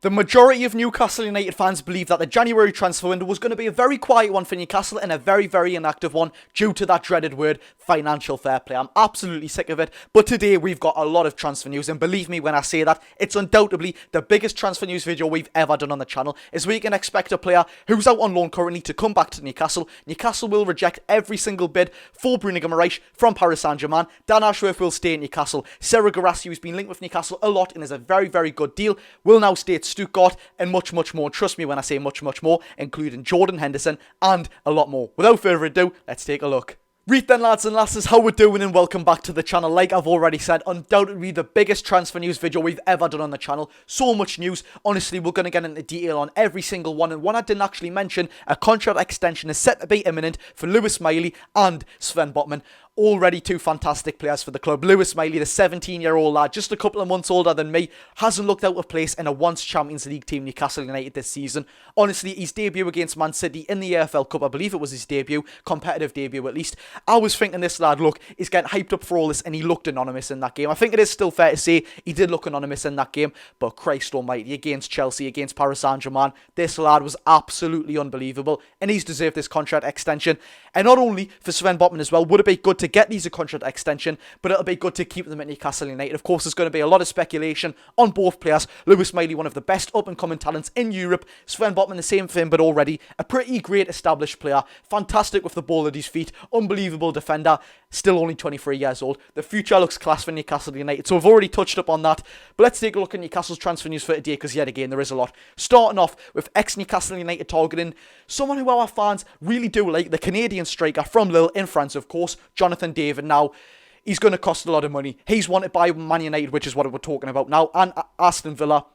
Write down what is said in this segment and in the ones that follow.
The majority of Newcastle United fans believe that the January transfer window was going to be a very quiet one for Newcastle and a very, very inactive one due to that dreaded word, financial fair play. I'm absolutely sick of it, but today we've got a lot of transfer news, and believe me when I say that, it's undoubtedly the biggest transfer news video we've ever done on the channel, as we can expect a player who's out on loan currently to come back to Newcastle. Newcastle will reject every single bid for Bruno Guimaraes from Paris Saint-Germain. Dan Ashworth will stay at Newcastle. Sergio Guirassy, who's been linked with Newcastle a lot and is a very, very good deal, will now stay at Stuttgart, and much, much more. Trust me when I say much, much more, including Jordan Henderson and a lot more. Without further ado, let's take a look. Read then, lads and lasses, how we're doing, and welcome back to the channel. Like I've already said, undoubtedly the biggest transfer news video we've ever done on the channel. So much news. Honestly, we're going to get into detail on every single one, and one I didn't actually mention, a contract extension is set to be imminent for Lewis Miley and Sven Botman. Already two fantastic players for the club. Lewis Miley, the 17-year-old lad, just a couple of months older than me, hasn't looked out of place in a once Champions League team, Newcastle United, this season. Honestly, his debut against Man City in the AFL Cup, I believe it was his debut, competitive debut at least, I was thinking this lad, look, he's getting hyped up for all this, and he looked anonymous in that game. I think it is still fair to say he did look anonymous in that game, but Christ almighty, against Chelsea, against Paris Saint-Germain, this lad was absolutely unbelievable, and he's deserved this contract extension. And not only for Sven Botman as well, would it be good to get these a contract extension, but it'll be good to keep them at Newcastle United. Of course, there's going to be a lot of speculation on both players. Lewis Miley, one of the best up-and-coming talents in Europe. Sven Botman, the same thing, but already a pretty great established player. Fantastic with the ball at his feet. Unbelievable defender. Still only 23 years old. The future looks class for Newcastle United, so I've already touched up on that. But let's take a look at Newcastle's transfer news for today, because yet again, there is a lot. Starting off with ex-Newcastle United targeting someone who our fans really do like, the Canadian striker from Lille in France, of course, Jonathan David. Now, he's going to cost a lot of money. He's wanted by Man United, which is what we're talking about now, and Aston Villa.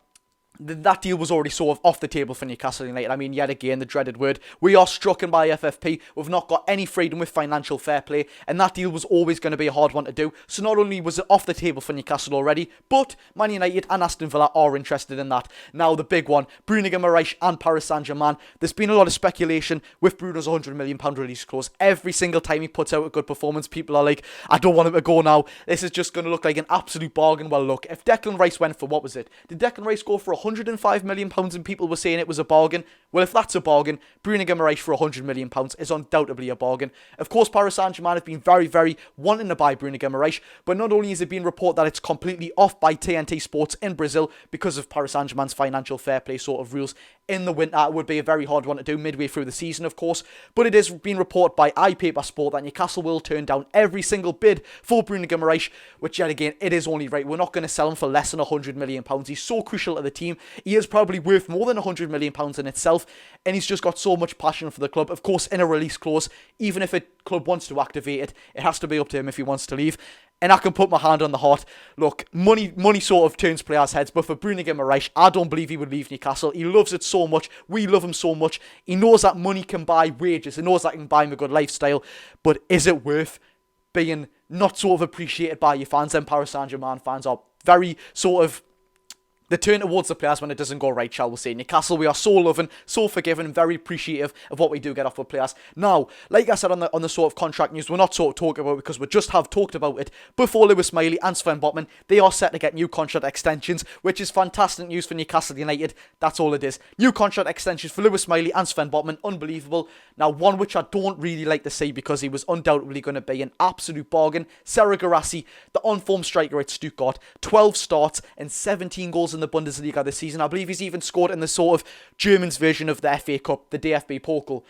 That deal was already sort of off the table for Newcastle United. I mean, yet again, the dreaded word. We are struck by FFP. We've not got any freedom with financial fair play, and that deal was always going to be a hard one to do. So not only was it off the table for Newcastle already, but Man United and Aston Villa are interested in that. Now, the big one, Bruno Guimaraes and Paris Saint-Germain. There's been a lot of speculation with Bruno's £100 million release clause. Every single time he puts out a good performance, people are like, I don't want him to go now. This is just going to look like an absolute bargain. Well, look, if Declan Rice went for, what was it? Did Declan Rice go for £105 million and people were saying it was a bargain? Well, if that's a bargain, Bruno Guimaraes for £100 million is undoubtedly a bargain. Of course, Paris Saint-Germain have been very, very wanting to buy Bruno Guimaraes, but not only is it being reported that it's completely off by TNT Sports in Brazil because of Paris Saint-Germain's financial fair play sort of rules in the winter. It would be a very hard one to do midway through the season, of course, but it is being reported by iPaper Sport that Newcastle will turn down every single bid for Bruno Guimaraes, which yet again, it is only right. We're not going to sell him for less than £100 million. He's so crucial to the team. He is probably worth more than £100 million in itself, and he's just got so much passion for the club. Of course, in a release clause, even if a club wants to activate it, it has to be up to him if he wants to leave. And I can put my hand on the heart. Look, money sort of turns players' heads, but for Bruno Guimaraes, I don't believe he would leave Newcastle. He loves it so much. We love him so much. He knows that money can buy wages. He knows that can buy him a good lifestyle. But is it worth being not sort of appreciated by your fans? And Paris Saint-Germain fans are very sort of, they turn towards the players when it doesn't go right, shall we say. Newcastle, we are so loving, so forgiving, and very appreciative of what we do get off with players. Now, like I said on the sort of contract news, we're not sort of talking about it because we just have talked about it before. Lewis Miley and Sven Botman, they are set to get new contract extensions, which is fantastic news for Newcastle United. That's all it is. New contract extensions for Lewis Miley and Sven Botman, unbelievable. Now, one which I don't really like to see because he was undoubtedly going to be an absolute bargain. Sergio Guirassy, the on-form striker at Stuttgart, 12 starts and 17 goals in the Bundesliga this season. I believe he's even scored in the sort of Germans version of the FA Cup, the DFB Pokal.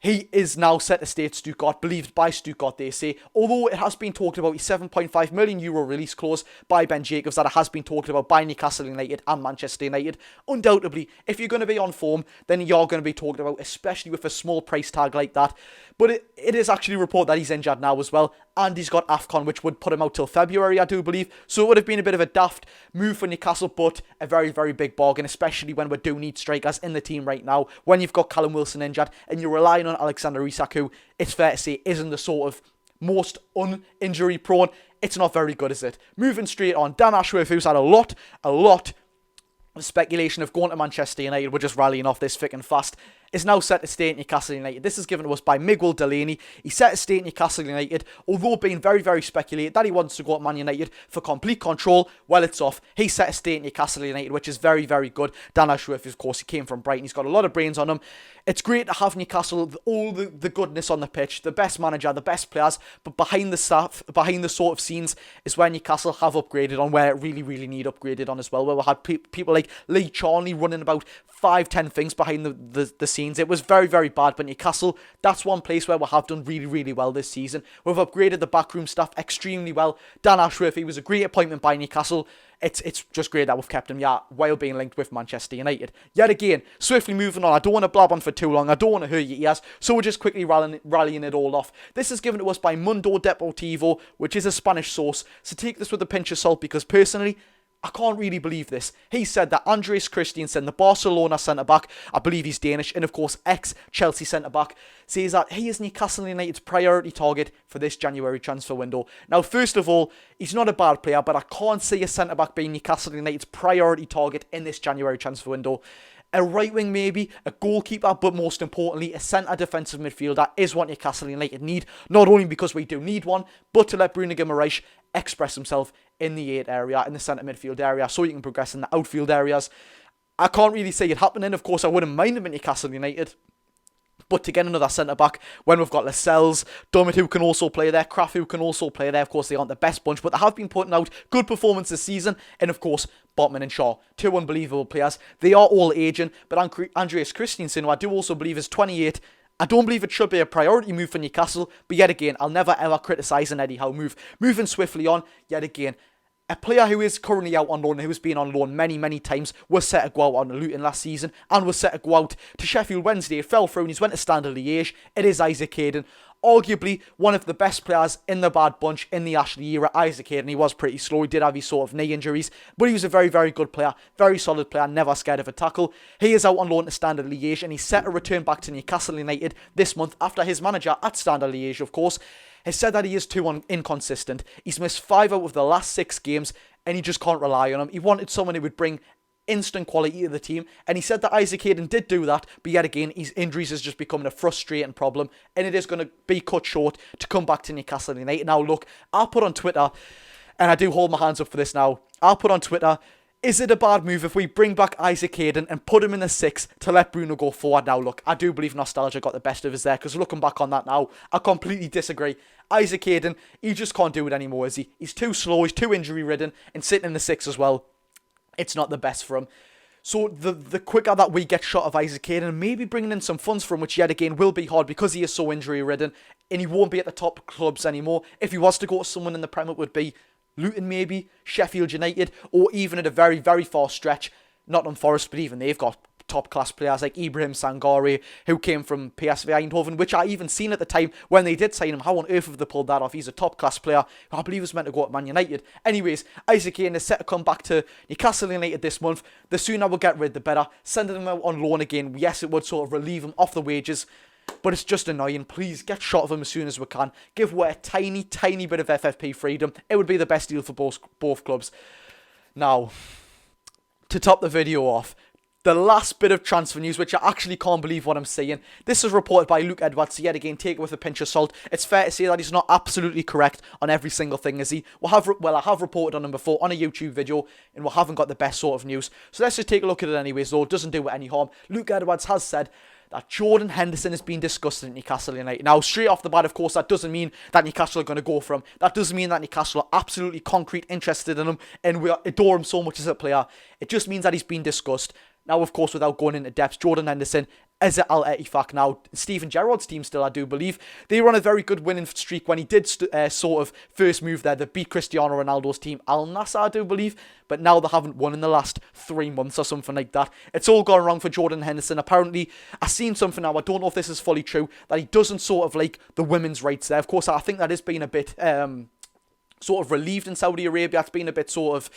He is now set to stay at Stuttgart, believed by Stuttgart, they say. Although it has been talked about his €7.5 million release clause by Ben Jacobs, that it has been talked about by Newcastle United and Manchester United. Undoubtedly, if you're going to be on form, then you're going to be talked about, especially with a small price tag like that. But it is actually reported that he's injured now as well, and he's got AFCON, which would put him out till February, I do believe. So it would have been a bit of a daft move for Newcastle, but a very, very big bargain, especially when we do need strikers in the team right now. When you've got Callum Wilson injured, and you're relying on Alexander Isak, who, it's fair to say, isn't the sort of most un-injury prone. It's not very good, is it? Moving straight on, Dan Ashworth, who's had a lot of speculation of going to Manchester United. We're just rallying off this thick and fast. is now set to stay at Newcastle United. This is given to us by Miguel Delaney. He's set to stay at Newcastle United, although being very, very speculated that he wants to go at Man United for complete control. Well, it's off. He's set to stay at Newcastle United, which is very, very good. Dan Ashworth, of course, he came from Brighton. He's got a lot of brains on him. It's great to have Newcastle, all the goodness on the pitch, the best manager, the best players, but behind the stuff, behind the sort of scenes is where Newcastle have upgraded on, where it really, really need upgraded on as well, where we had people like Lee Charnley running about 5-10 things behind the scenes. It was very, very bad, but Newcastle, that's one place where we have done really, really well this season. We've upgraded the backroom staff extremely well. Dan Ashworth, he was a great appointment by Newcastle. It's just great that we've kept him, while being linked with Manchester United. Yet again, swiftly moving on. I don't want to blab on for too long. I don't want to hurt your ears. So we're just quickly rallying it all off. This is given to us by Mundo Deportivo, which is a Spanish source. So take this with a pinch of salt, because personally, I can't really believe this. He said that Andreas Christensen, the Barcelona centre-back, I believe he's Danish, and of course ex-Chelsea centre-back, says that he is Newcastle United's priority target for this January transfer window. Now, first of all, he's not a bad player, but I can't see a centre-back being Newcastle United's priority target in this January transfer window. A right wing maybe, a goalkeeper, but most importantly, a centre defensive midfielder is what Newcastle United need. Not only because we do need one, but to let Bruno Guimaraes express himself in the 8 area, in the centre midfield area, so he can progress in the outfield areas. I can't really see it happening. Of course, I wouldn't mind him at Newcastle United. But to get another centre-back, when we've got Lascelles, Dummett who can also play there, Kraft who can also play there, of course they aren't the best bunch, but they have been putting out good performances this season, and of course, Botman and Shaw, 2 unbelievable players. They are all aging, but Andreas Christensen, who I do also believe is 28, I don't believe it should be a priority move for Newcastle, but yet again, I'll never ever criticise an Eddie Howe move. Moving swiftly on, yet again, a player who is currently out on loan, who's been on loan many, many times, was set to go out on Luton last season and was set to go out to Sheffield Wednesday. It fell through and he's went to Standard Liège. It is Isaac Hayden. Arguably one of the best players in the bad bunch in the Ashley era. Isaac Hayden, he was pretty slow. He did have his sort of knee injuries, but he was a very, very good player. Very solid player, never scared of a tackle. He is out on loan to Standard Liège and he's set to return back to Newcastle United this month after his manager at Standard Liège, of course, has said that he is too inconsistent. He's missed 5 out of the last 6 games and he just can't rely on him. He wanted someone who would bring instant quality to the team, and he said that Isaac Hayden did do that, but yet again, his injuries is just becoming a frustrating problem, and it is going to be cut short to come back to Newcastle United. Now look, I'll put on Twitter, and I do hold my hands up for this now, I'll put on Twitter, is it a bad move if we bring back Isaac Hayden and put him in the 6 to let Bruno go forward? Now look, I do believe nostalgia got the best of us there, because looking back on that now, I completely disagree. Isaac Hayden, he just can't do it anymore, is he? He's too slow, he's too injury ridden, and sitting in the 6 as well, it's not the best for him. So the quicker that we get shot of Isaac Hayden and maybe bringing in some funds from, which yet again will be hard because he is so injury ridden and he won't be at the top clubs anymore. If he was to go to someone in the Premier, it would be Luton maybe, Sheffield United, or even at a very, very far stretch, Nottingham Forest, but even they've got top class players like Ibrahim Sangare, who came from PSV Eindhoven, which I even seen at the time when they did sign him. How on earth have they pulled that off? He's a top class player who I believe was meant to go at Man United. Anyways, Isaac Hayden is set to come back to Newcastle United this month. The sooner we get rid, the better. Sending him out on loan again, yes, it would sort of relieve him off the wages, but it's just annoying. Please get shot of him as soon as we can. Give away a tiny, tiny bit of FFP freedom. It would be the best deal for both clubs. Now, to top the video off, the last bit of transfer news, which I actually can't believe what I'm saying. This is reported by Luke Edwards, so yet again, take it with a pinch of salt. It's fair to say that he's not absolutely correct on every single thing, is he? I have reported on him before on a YouTube video, and we haven't got the best sort of news. So let's just take a look at it anyways, though. It doesn't do it any harm. Luke Edwards has said that Jordan Henderson has been discussed at Newcastle United. Now, straight off the bat, of course, that doesn't mean that Newcastle are going to go for him. That doesn't mean that Newcastle are absolutely concrete interested in him, and we adore him so much as a player. It just means that he's been discussed. Now, of course, without going into depth, Jordan Henderson is at Al Ettifaq now. Stephen Gerrard's team still, I do believe. They were on a very good winning streak when he did sort of first move there. They beat Cristiano Ronaldo's team, Al Nassr, I do believe. But now they haven't won in the last 3 months or something like that. It's all gone wrong for Jordan Henderson. Apparently, I've seen something now, I don't know if this is fully true, that he doesn't sort of like the women's rights there. Of course, I think that has been a bit sort of relieved in Saudi Arabia. It's been a bit sort of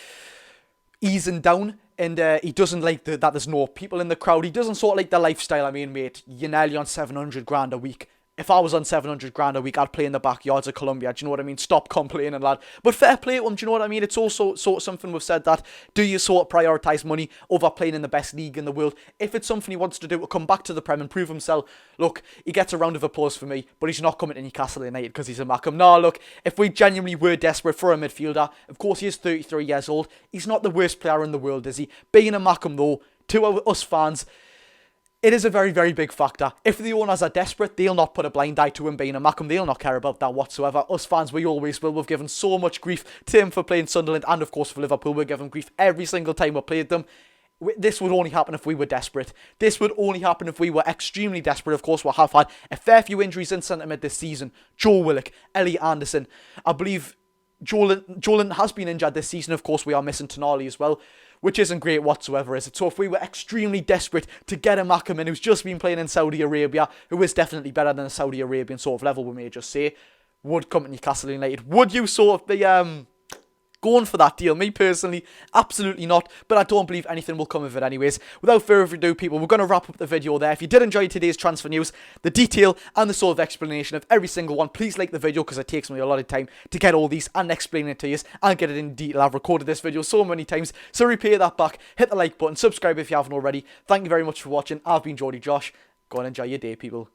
easing down. And he doesn't like that there's no people in the crowd. He doesn't sort of like the lifestyle. I mean, mate, you're nearly on 700 grand a week. if I was on 700 grand a week, I'd play in the backyards of Colombia. Do you know what I mean? Stop complaining, lad. But fair play to him. Do you know what I mean? It's also sort of something we've said that, do you sort of prioritise money over playing in the best league in the world? If it's something he wants to do to come back to the Prem and prove himself, look, he gets a round of applause for me, but he's not coming to Newcastle United because he's a Mackem. No, look, if we genuinely were desperate for a midfielder, of course he is 33 years old. He's not the worst player in the world, is he? Being a Mackem, though, to us fans, it is a very, very big factor. If the owners are desperate, they'll not put a blind eye to him being a Mackem. They'll not care about that whatsoever. Us fans, we always will. We've given so much grief to him for playing Sunderland and, of course, for Liverpool. We're giving grief every single time we played them. This would only happen if we were desperate. This would only happen if we were extremely desperate. Of course, we have had a fair few injuries in centre mid this season. Joe Willock, Elliot Anderson. I believe Jolan has been injured this season. Of course, we are missing Tonali as well, which isn't great whatsoever, is it? So if we were extremely desperate to get a Mackem in who's just been playing in Saudi Arabia, who is definitely better than a Saudi Arabian sort of level, we may just say, would come to Newcastle United, would you sort of be going for that deal? Me personally, absolutely not, but I don't believe anything will come of it anyways. Without further ado, people, we're going to wrap up the video there. If you did enjoy today's transfer news, the detail and the sort of explanation of every single one, please like the video because it takes me a lot of time to get all these and explain it to you and get it in detail. I've recorded this video so many times, so repay that back. Hit the like button, subscribe if you haven't already. Thank you very much for watching. I've been Geordie Josh. Go and enjoy your day, people.